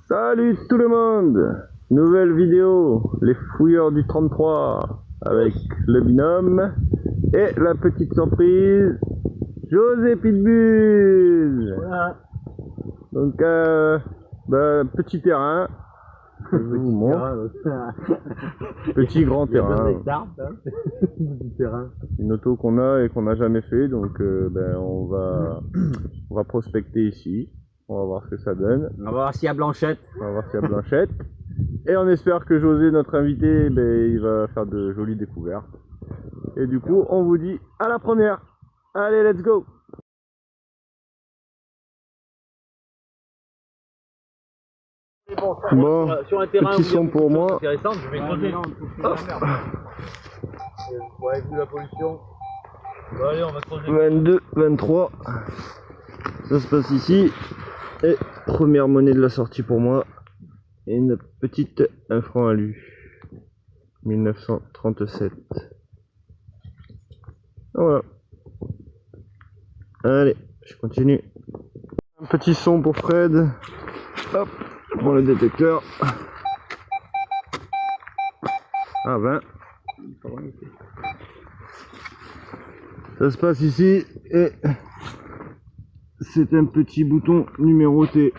Salut tout le monde. Nouvelle vidéo, les fouilleurs du 33 avec le binôme et la petite surprise, José Pitbull. Voilà. Donc petit terrain, je vous montre. Petit grand terrain. Petit terrain. Une auto qu'on a et qu'on n'a jamais fait, donc on va prospecter ici. On va voir ce que ça donne. On va voir s'il y a Blanchette. On va voir s'il y a Blanchette. Et on espère que José, notre invité, il va faire de jolies découvertes. Et du coup, on vous dit à la première. Allez, let's go! Bon, sur un terrain petit son pour moi. Intéressant, je vais creuser. Vous avez vu la pollution? Bon, allez, on va creuser. 22, 23. Ça se passe ici. Et première monnaie de la sortie pour moi. Et une petite 1 franc à lui. 1937. Voilà. Allez, je continue. Un petit son pour Fred. Hop, pour le détecteur. Ah, 20. Ça se passe ici et c'est un petit bouton numéroté.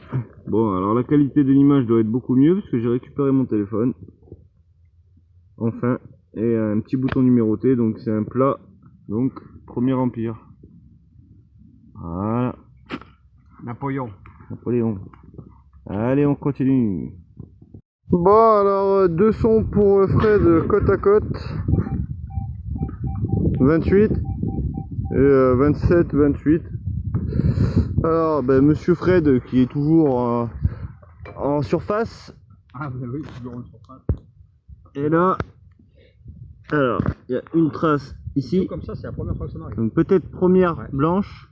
Bon, alors la qualité de l'image doit être beaucoup mieux parce que j'ai récupéré mon téléphone. Enfin, et un petit bouton numéroté, donc c'est un plat, donc Premier Empire. Voilà. Napoléon. Allez, on continue. Bon, alors deux sons pour Fred côte à côte. 28 et 27, 28. Alors, monsieur Fred qui est toujours en surface. Ah, ben oui, toujours en surface. Et là, alors, il y a une trace ici. Comme ça, c'est la première fois que ça m'arrive. Donc peut-être première blanche.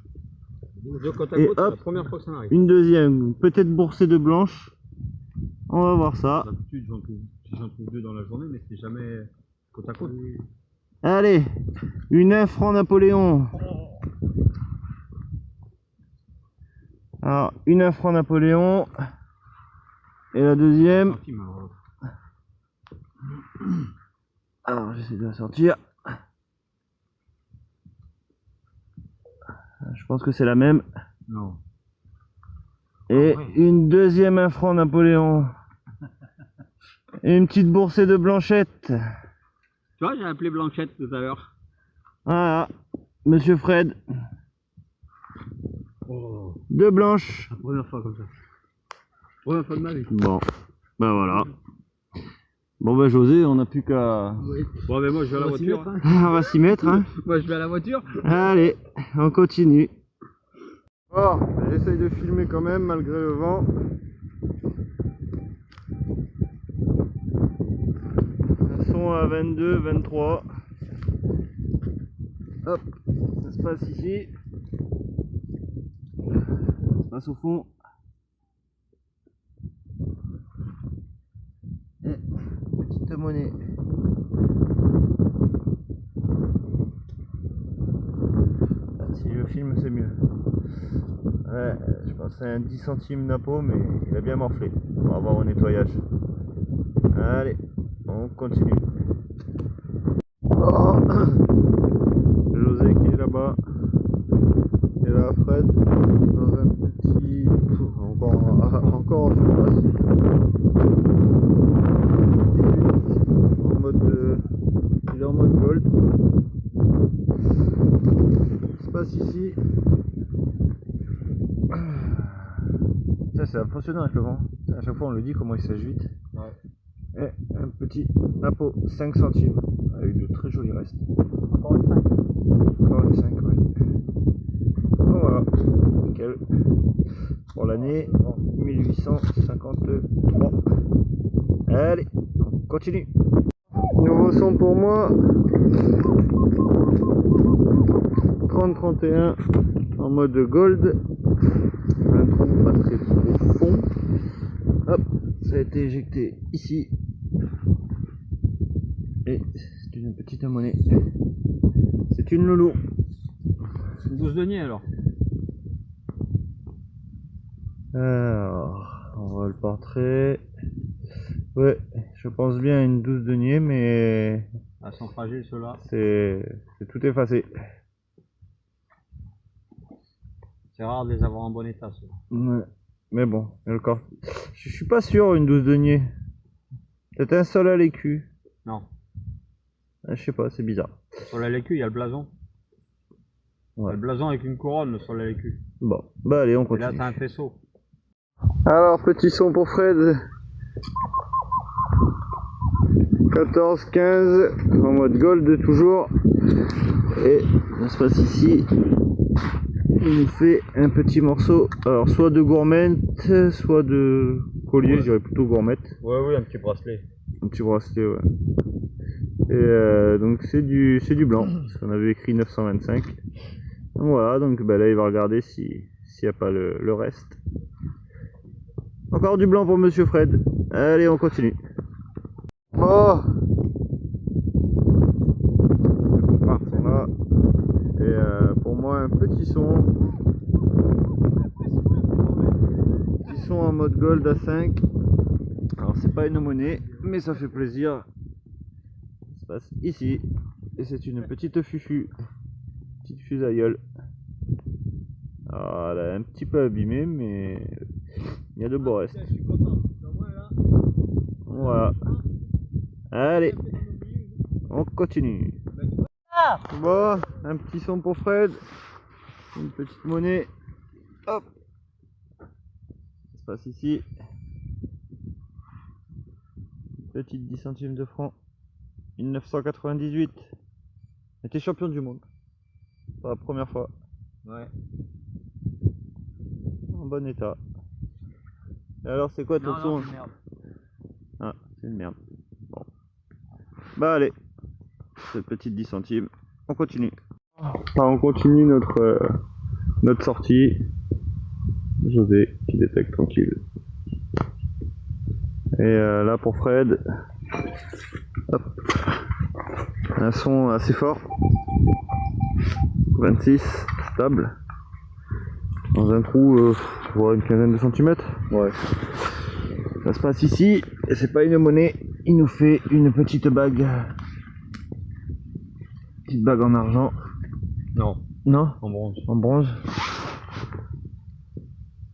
De côte à Et côte, hop, c'est la première fois que ça m'arrive. une deuxième, peut-être boursée de blanche. On va voir ça. D'habitude, j'en trouve deux dans la journée, mais c'est jamais côte à côte. Allez, une 1 franc Napoléon. Alors, une 1 franc Napoléon. Et la deuxième. Alors, j'essaie de la sortir. Je pense que c'est la même. Non. Et une deuxième 1 franc Napoléon. Et une petite boursée de Blanchette. Tu vois, j'ai appelé Blanchette tout à l'heure. Voilà, monsieur Fred. Oh. Deux blanches. La première fois comme ça. Première fois de ma vie. Bon, voilà. Bon José, on n'a plus qu'à... Oui. Bon moi je vais à la voiture. On va s'y mettre, hein. Moi je vais à la voiture. Allez, on continue. Bon, j'essaye de filmer quand même malgré le vent. Un son à 22, 23. Hop, ça se passe ici. Ça se passe au fond. Et petite monnaie. Si je filme, c'est mieux. Ouais, je pense que c'est un 10 centimes Napo, mais il a bien morflé. On va voir au nettoyage. Allez, on continue. Oh. José qui est là-bas. Et là, Fred, dans un petit... Encore en surface. En mode... Il est en mode gold. Ça se passe ici. Ça c'est impressionnant avec le vent. À chaque fois on le dit comment il s'agite. Ouais. Et un petit Napo 5 centimes avec de très jolis restes. Encore une 5. Encore une 5, ouais. Bon voilà, nickel. Pour l'année 1853. Allez, on continue. Nouveau son pour moi. 30-31 en mode gold. Un trou pas très profond. Hop, ça a été éjecté ici. Et c'est une petite monnaie. C'est une loulou. C'est une 12 deniers alors. Alors, on va voit le portrait. Ouais, je pense bien à une 12 deniers, mais Elles sont fragiles ceux-là. c'est tout effacé. C'est rare de les avoir en bon état ceux-là. Ouais. Mais bon, le corps. Je suis pas sûr une 12 deniers. Peut-être un sol à l'écu. Non. Je sais pas, c'est bizarre. Sur la l'écu, il y a le blason. Il y a Ouais. le blason avec une couronne sur la l'écu. Bon, bah allez, on Et là, continue. t'as un faisceau. Alors, petit son pour Fred. 14, 15, en mode gold toujours. Et on se passe ici. Il nous fait un petit morceau. Alors, soit de gourmette, soit de collier, je dirais plutôt gourmette. Ouais, oui, un petit bracelet. Un petit bracelet, ouais. Et donc, c'est du blanc. Parce qu'on avait écrit 925. Donc voilà, donc bah, là, il va regarder s'il n'y a pas le reste. Encore du blanc pour Monsieur Fred. Allez, on continue. Bon. Les comparses sont là. Et pour moi, un petit son. Petit son en mode gold à 5. Alors, c'est pas une monnaie, mais ça fait plaisir. Ça se passe ici. Et c'est une petite fufu. Petite fusailleule. Alors, elle est un petit peu abîmée, mais il y a de beaux restes. Voilà. Allez, on continue. Bon, un petit son pour Fred. Une petite monnaie. Hop. Ça se passe ici. Une petite 10 centimes de francs. 1998. On était champion du monde. Pour la première fois. Ouais. En bon état. Et alors, c'est quoi ton Non, son? non, c'est merde. Ah, c'est une merde. Bon. Bah allez. Cette petite 10 centimes. On continue. On continue notre sortie. José qui détecte tranquille. Et là pour Fred, hop, un son assez fort. 26, stable. Dans un trou, une quinzaine de centimètres. Ouais. Ça se passe ici, et c'est pas une monnaie, il nous fait une petite bague. Petite bague en argent. Non. Non? En bronze. En bronze.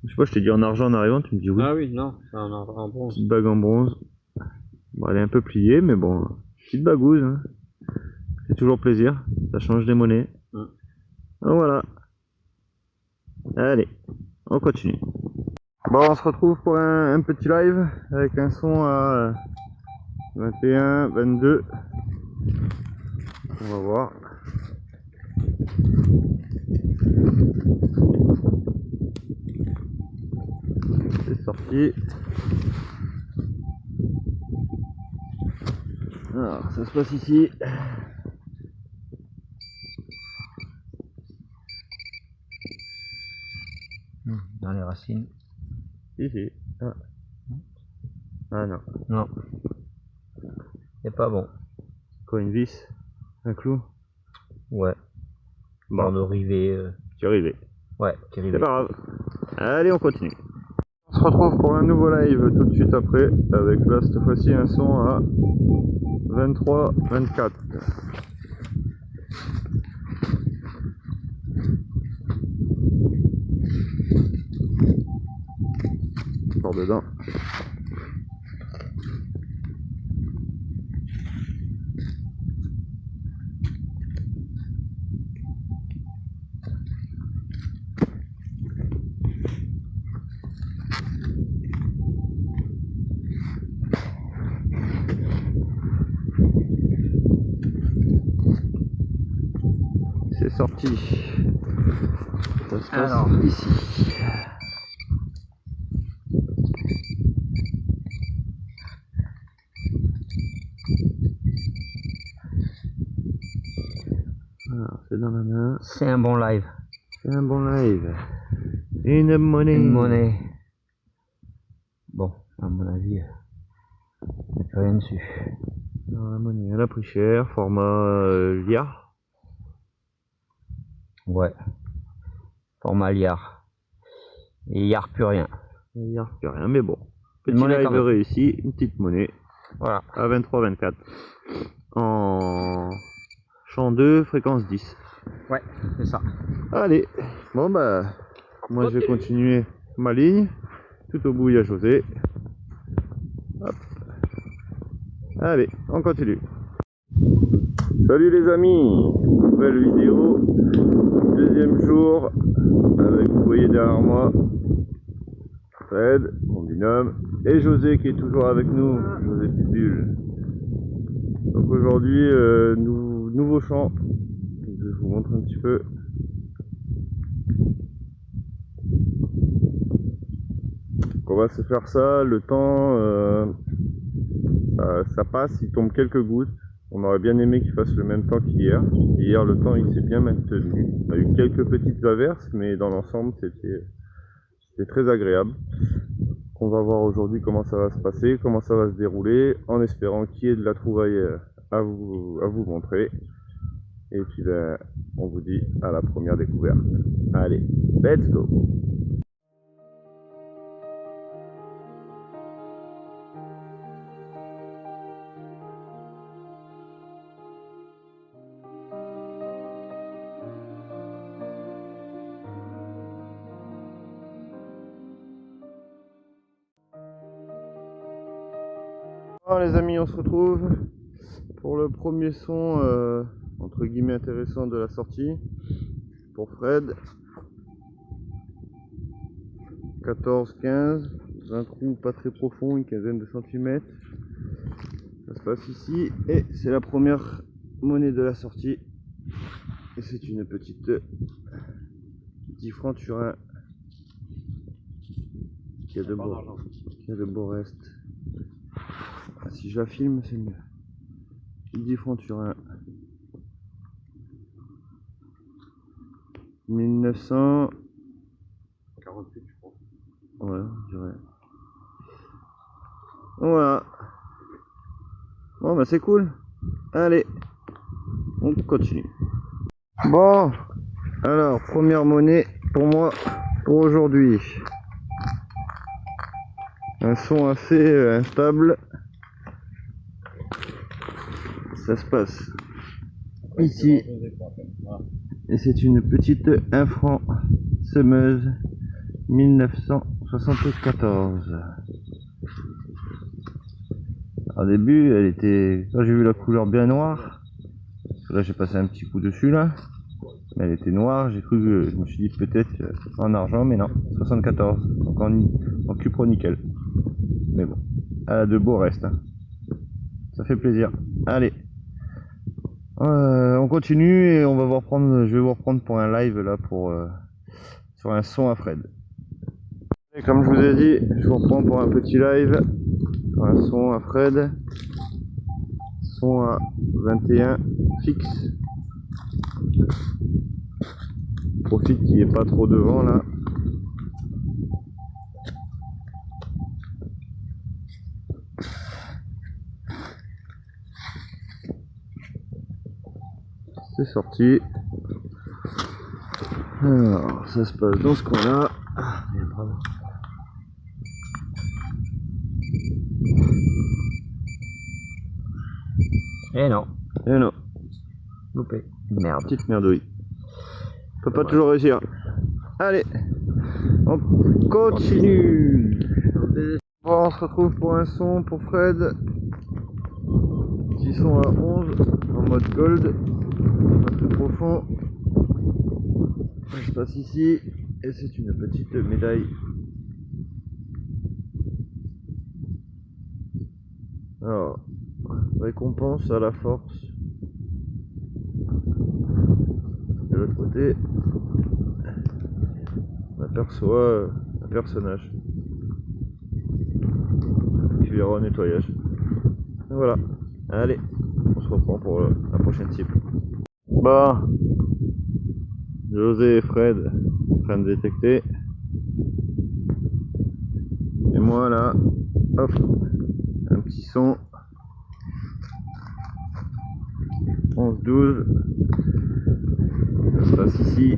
Je sais pas, je t'ai dit en argent en arrivant, tu me dis oui. Ah oui, non, c'est en bronze. Petite bague en bronze. Bon, elle est un peu pliée, mais bon, petite bagouze. Hein. C'est toujours plaisir, ça change des monnaies. Donc voilà. Allez, on continue. Bon, on se retrouve pour un petit live avec un son à 21, 22. On va voir. C'est sorti. Alors, ça se passe ici. Dans les racines. Ici. Ah. Ah non. Non. C'est pas bon. Quoi, une vis? Un clou? Ouais. Bon. Genre de rivet. Tu es arrivé. Ouais, petit C'est rivet. pas grave. Allez, on continue. On se retrouve pour un nouveau live tout de suite après, avec là cette fois-ci un son à 23, 24. Encore dedans. C'est sorti. Ça se passe Alors. ici. Alors, c'est dans la main. C'est un bon live. C'est un bon live. Une monnaie. Une monnaie. Bon, à mon avis, il n'y a plus rien dessus. Non, la monnaie, elle a pris cher. Format liard. Ouais. Format liard. Et liard plus rien. Liard, plus rien, mais bon. Petit monnaie live quand même. réussi, une petite monnaie Voilà. à 23-24 en champ 2, fréquence 10. Ouais, c'est ça. Allez, bon bah, moi je vais continuer ma ligne. Tout au bout il y a José. Hop. Allez, on continue. Salut les amis, nouvelle vidéo, deuxième jour, avec, vous voyez derrière moi, Fred, mon binôme, et José qui est toujours avec nous, José Pitbull. Donc aujourd'hui, nouveau champ, je vous montre un petit peu. Donc on va se faire ça, le temps, ça passe, il tombe quelques gouttes. On aurait bien aimé qu'il fasse le même temps qu'hier. Hier, le temps il s'est bien maintenu. On a eu quelques petites averses, mais dans l'ensemble, c'était très agréable. On va voir aujourd'hui comment ça va se passer, comment ça va se dérouler, en espérant qu'il y ait de la trouvaille à vous montrer. Et puis, ben, on vous dit à la première découverte. Allez, let's go! Bon les amis, on se retrouve pour le premier son entre guillemets intéressant de la sortie pour Fred. 14-15, un trou pas très profond, une quinzaine de centimètres. Ça se passe ici et c'est la première monnaie de la sortie. Et c'est une petite 10 francs Turin qui a de beaux restes. Ah, si je la filme, c'est mieux. 10 francs Turin 1948 je crois. Ouais, je dirais. Voilà. Bon bah c'est cool. Allez, on continue. Bon, alors première monnaie pour moi pour aujourd'hui. Un son assez instable. Ça se passe ici. Et c'est une petite 1 franc semeuse 1974. Au début, elle était, quand j'ai vu la couleur bien noire, là j'ai passé un petit coup dessus là, mais elle était noire, j'ai cru que, je me suis dit peut-être en argent, mais non, 74, donc en cupro nickel. Mais bon, elle a de beaux restes, hein. Ça fait plaisir. Allez, on continue et on va vous reprendre, je vais vous reprendre pour un live là, sur un son à Fred. Et comme je vous ai dit, je vous reprends pour un petit live sur un son à Fred, son à 21 fixe. Profite qu'il n'y ait pas trop de vent là. C'est sorti. Alors, ça se passe dans ce coin-là. Ah, bravo. Et non. Et non. Loupé. Merde. Petite merdouille. On peut pas toujours réussir. Allez, on continue. Bon, on se retrouve pour un son pour Fred. Petit son à 11 en mode gold. Pas très profond. Ça se passe ici. Et c'est une petite médaille. Alors, récompense à la force. De l'autre côté, on aperçoit un personnage qui verra au nettoyage. Et voilà, allez, on se reprend pour la prochaine cible. Bah, José et Fred en train de détecter. Et moi là, hop, un petit son. 11-12. Ça se passe ici.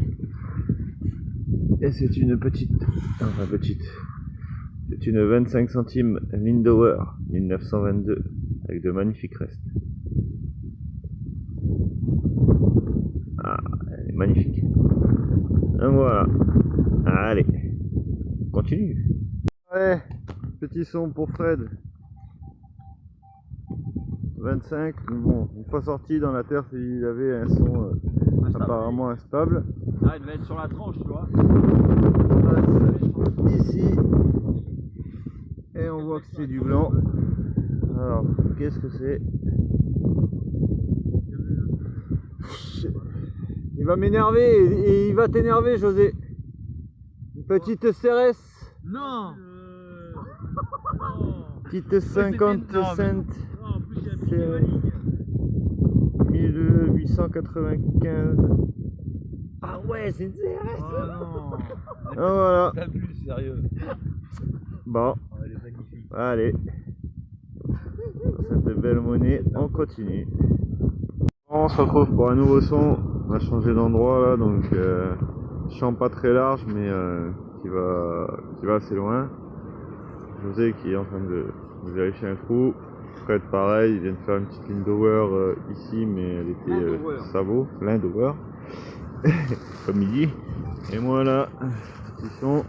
Et c'est une petite. C'est C'est une 25 centimes Lindauer 1922 avec de magnifiques restes. Ah, elle est magnifique. Donc voilà. Allez, continue. Ouais, petit son pour Fred. 25, mais bon, une fois sorti dans la terre, il avait un son apparemment instable. Ah, il devait être sur la tranche, tu vois. Ici, et on voit que c'est du blanc. Alors, qu'est-ce que c'est? Il va m'énerver et il va t'énerver, José. Une petite CRS. Non. Petite 50 cents. En plus, il y a CRS. 1895. Ah ouais, c'est une CRS. Oh non. Ah voilà. T'abuses, sérieux. Bon, Oh, elle est magnifique. allez. Sur cette belle monnaie, on continue. On se retrouve pour un nouveau son. On a changé d'endroit là, donc champ pas très large, mais qui va assez loin. José qui est en train de vérifier un trou. Fred pareil, il vient de faire une petite Lindauer ici, mais elle était Savo, Lindauer, comme il dit. Et moi là, petit son.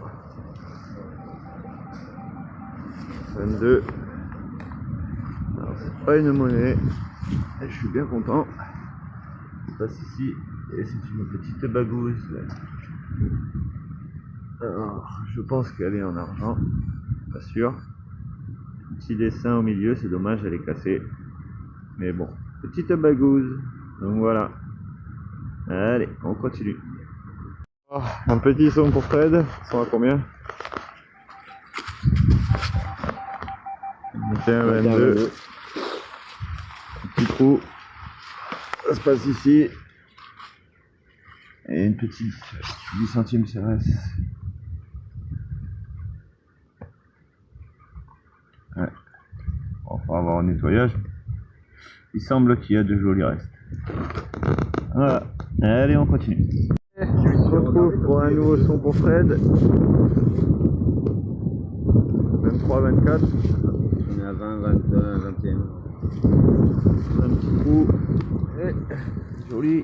22. Alors c'est pas une monnaie. Et je suis bien content. Ça passe ici. Et c'est une petite bagouze. Alors, je pense qu'elle est en argent. Pas sûr. Petit dessin au milieu, c'est dommage, elle est cassée. Mais bon, petite bagouze. Donc voilà. Allez, on continue. Oh, un petit son pour Fred. Son à combien? 21-22. Petit trou. Ça se passe ici. Et une petite 10 centimes CRS. Ouais. Bon, on va avoir un nettoyage. Il semble qu'il y a de jolis restes. Voilà. Allez, on continue. On se retrouve pour un nouveau son pour Fred. 23-24. On est à 20, 21, 21. Un petit trou. Et joli.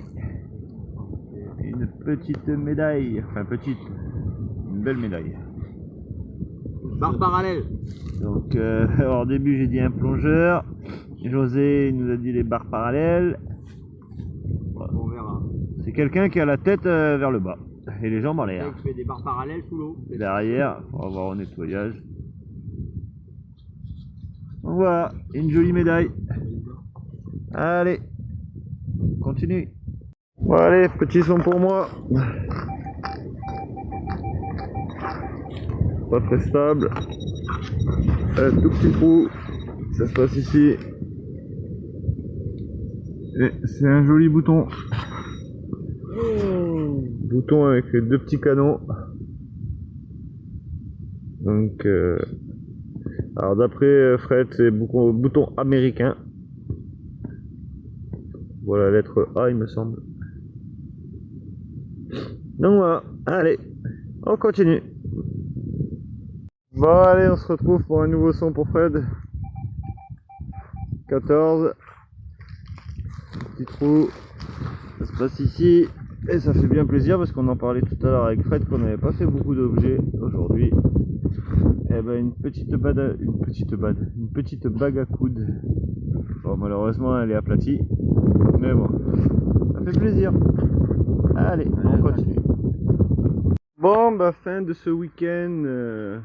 Une petite médaille. Enfin, petite. Une belle médaille. Barre parallèle. Donc, alors, au début, j'ai dit un plongeur. José nous a dit les barres parallèles. On verra. C'est quelqu'un qui a la tête vers le bas et les jambes en l'air. Je fais des barres parallèles sous l'eau. Derrière, on va voir au nettoyage. Donc voilà, une jolie médaille. Allez, continue. Bon, allez, petit son pour moi. Pas très stable. Un tout petit trou. Ça se passe ici. Et c'est un joli bouton. Bouton avec les deux petits canons. Donc, alors d'après Fred, c'est bouton américain. Voilà la lettre A, il me semble. Donc voilà, allez, on continue. Bon, allez, on se retrouve pour un nouveau son pour Fred. 14. Petit trou. Ça se passe ici. Et ça fait bien plaisir parce qu'on en parlait tout à l'heure avec Fred qu'on n'avait pas fait beaucoup d'objets aujourd'hui. Et ben une petite bague à coude. Bon, malheureusement elle est aplatie. Mais bon, ça fait plaisir. Allez, on continue. Bon, bah fin de ce week-end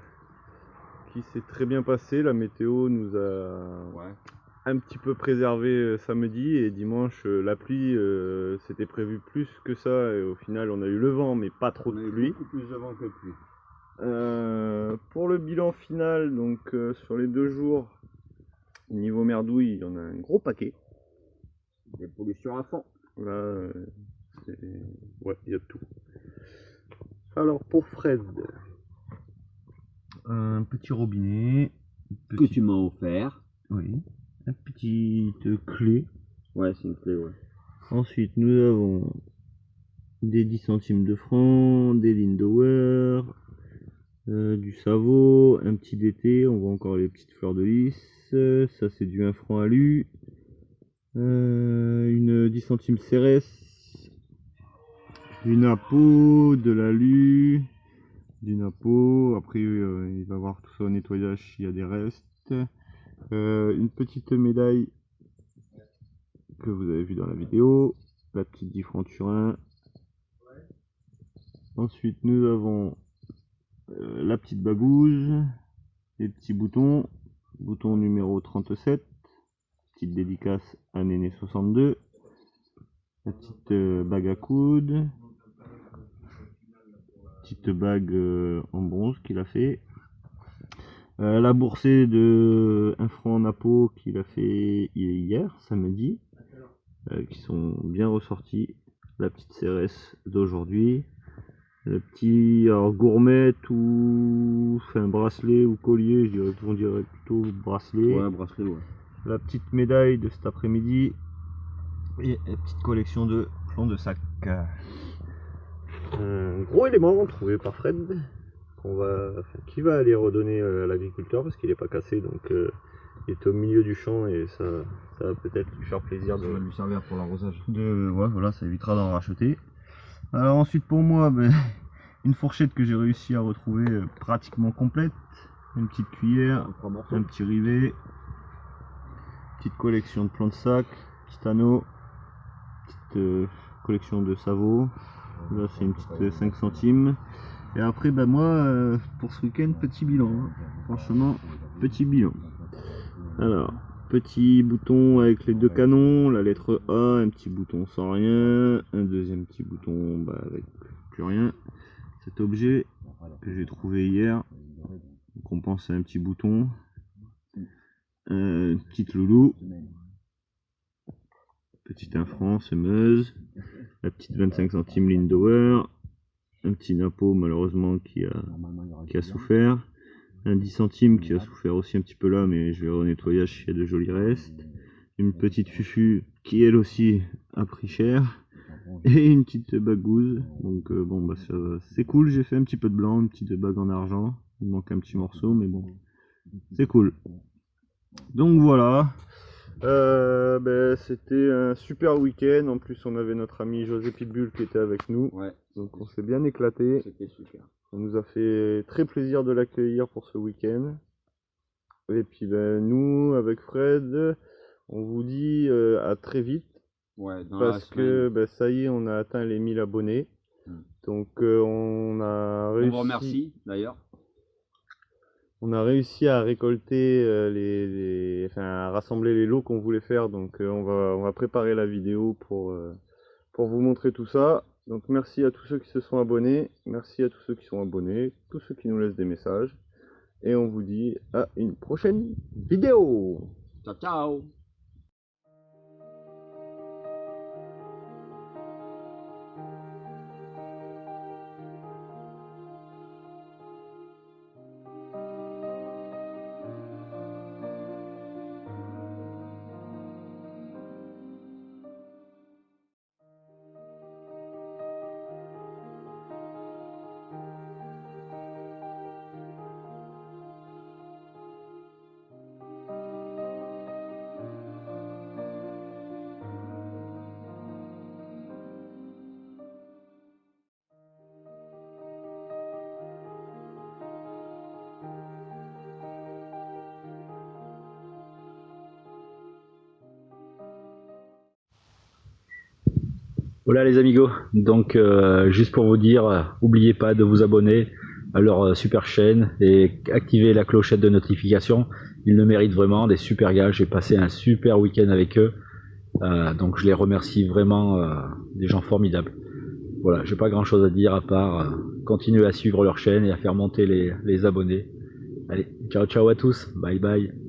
qui s'est très bien passé. La météo nous a un petit peu préservé samedi et dimanche. La pluie, c'était prévu plus que ça et au final on a eu le vent mais pas trop de pluie. Beaucoup plus de vent que de pluie. Pour le bilan final, donc sur les 2 jours, niveau merdouille, il y en a un gros paquet. Des pollutions à fond. Là, ouais, il y a tout. Alors pour Fred, un petit robinet. Que tu m'as offert. Oui. Une petite clé. Ouais, c'est une clé, ouais. Ensuite, nous avons des 10 centimes de francs, des Lindauer, Du Savot, un petit DT, on voit encore les petites fleurs de lys. Ça c'est du 1 franc alu. Une 10 centimes Cérès. Du Napo, de l'alu. Du Napo. Après il va voir tout ça au nettoyage s'il y a des restes. Une petite médaille que vous avez vu dans la vidéo. La petite 10 francs Turin. Ensuite nous avons la petite bagouze, les petits boutons, bouton numéro 37, petite dédicace à Néné 62, la petite bague à coude, petite bague en bronze qu'il a fait, la boursée de 1 franc Napo qu'il a fait hier, samedi, qui sont bien ressortis, la petite CRS d'aujourd'hui. Le petit gourmet ou enfin bracelet ou collier, on dirait plutôt bracelet. Ouais, bracelet, ouais. La petite médaille de cet après-midi et la petite collection de plomb de sac. Un gros élément trouvé par Fred qui va aller redonner à l'agriculteur parce qu'il n'est pas cassé, donc il est au milieu du champ et ça va peut-être lui faire plaisir. Ça va lui servir pour l'arrosage. Ouais, voilà, ça évitera d'en racheter. Alors ensuite pour moi, une fourchette que j'ai réussi à retrouver pratiquement complète, une petite cuillère, un petit rivet, petite collection de plans de sac, petit anneau, petite collection de sabots, là c'est une petite 5 centimes. Et après moi pour ce week-end, petit bilan, hein. Franchement petit bilan. Alors petit bouton avec les deux canons, la lettre A, un petit bouton sans rien, un deuxième petit bouton avec plus rien. Cet objet que j'ai trouvé hier, qu'on pense à un petit bouton, une petite loulou, petite 1 franc semeuse, la petite 25 centimes Lindauer, un petit Napo malheureusement qui a souffert, un 10 centimes qui a souffert aussi un petit peu là, mais je vais renettoyer s'il y a de jolis restes, une petite Fufu qui elle aussi a pris cher, et une petite bagouze. Donc c'est cool, j'ai fait un petit peu de blanc, une petite bague en argent, il manque un petit morceau mais bon c'est cool. Donc voilà, c'était un super week-end. En plus on avait notre ami José Pitbull qui était avec nous, ouais, donc on s'est bien éclaté, c'était super. Ça nous a fait très plaisir de l'accueillir pour ce week-end. Et puis nous avec Fred on vous dit à très vite. Ouais, parce que ça y est, on a atteint les 1000 abonnés. Donc on a réussi. On vous remercie d'ailleurs. On a réussi à récolter à rassembler les lots qu'on voulait faire. Donc on va préparer la vidéo pour vous montrer tout ça. Donc merci à tous ceux qui se sont abonnés, merci à tous ceux qui sont abonnés, tous ceux qui nous laissent des messages. Et on vous dit à une prochaine vidéo. Ciao ciao. Voilà les amigos, donc juste pour vous dire, n'oubliez pas de vous abonner à leur super chaîne et activer la clochette de notification. Ils le méritent vraiment, des super gars. J'ai passé un super week-end avec eux, donc je les remercie vraiment, des gens formidables. Voilà, j'ai pas grand chose à dire à part continuer à suivre leur chaîne et à faire monter les abonnés. Allez, ciao ciao à tous, bye bye.